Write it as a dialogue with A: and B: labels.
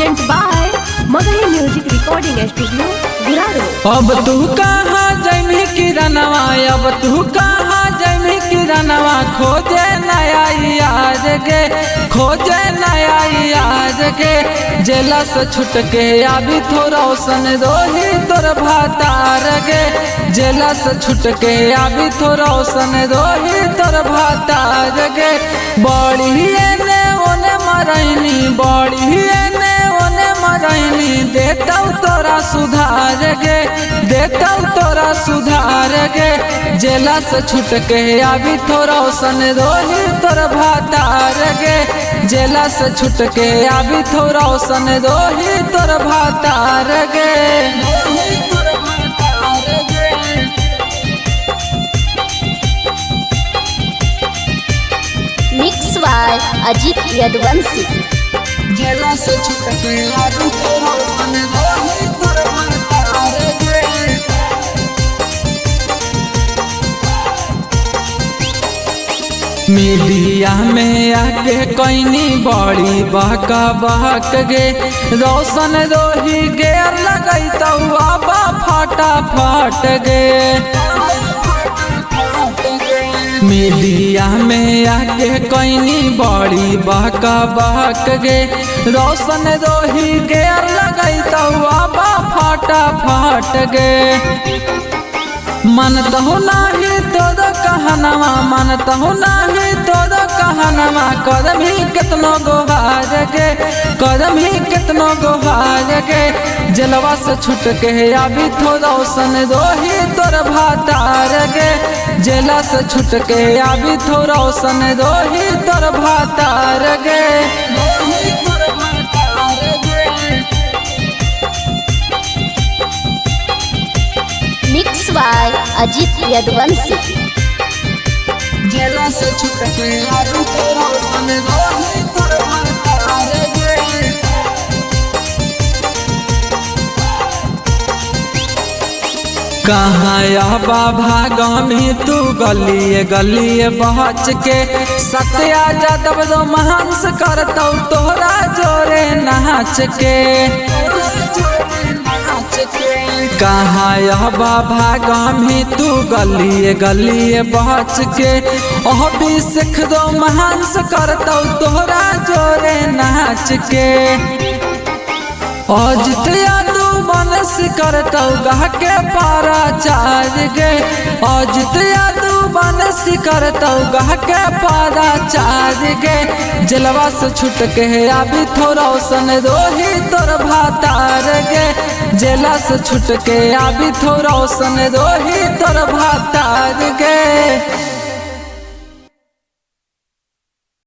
A: Present by Magahi music recording studio Guraru.
B: अब तू कहाँ जमी किरणवा, अब तू कहाँ जमी किरणवा, खोजे नया याद गे, खोजे नया याद गे। जेला से छुट के अभी थोड़ा सन रोही तोर भातार गे, जेला से छुट के अभी थोड़ा सन रोही तोर भातार गे। बड़ी ने ओने मरैनी, बड़ी ने ओने मरैनी, देता तोरा सुधार गे, देता तोरा सुधार गे। जेला से छुट के अभी थोड़ा सन रोही तोर भातार गे, जेला से छुट के अभी थोड़ा सन रोही तोर भातार गे।
A: Mix by Ajit Yaduvanshi.
B: जेला से छुट के अभी थोड़ा सन रोही तोर भातार गे। मीडिया में आके कैनी बड़ी बहका बहक गे, रोशन रोही गेर लगई तो आबा फाटा फाट गे। मीडिया में आके कैनी बड़ी बहका बहक गे, रोशन रोही गेर लगई तो आबा फाटा फाट गे। मनतहु नाही तोर कहनवा, मनतहु नाही तोर कहनवा, करम ही कितनो गोहार गे, करम ही कितनो गोहार गे। जलवा से छुट के अभी थोड़ा सन रोही तोर भातार गे, जेला से छुट के अभी थोड़ा सन रोही तोर भातार गे।
A: Mix by Ajit Yaduvanshi.
B: जेला से छुट के अभी थोड़ा सन रोही तोर भातार गे। कहाँ आबा भागा में तू गलिए गलिए बहच के, सत्या जादव दो महांस करतौ तोहरा जोरे नाच के। कहाँ आबा भागा में तू गलिए गलिए बहच के, ओह भी सिख दो महांस करतौ तोहरा जोरे नाच के। अजित यादव बनस करतौ गा के पारा चार गे, अजित यादव बनस करतौ गा के पारा चार गे। जलवा से छुट के अभी थोड़ा सन रोही तोर भातार गे, जेला से छुट के अभी थोड़ा सन रोही तोर भातार गे।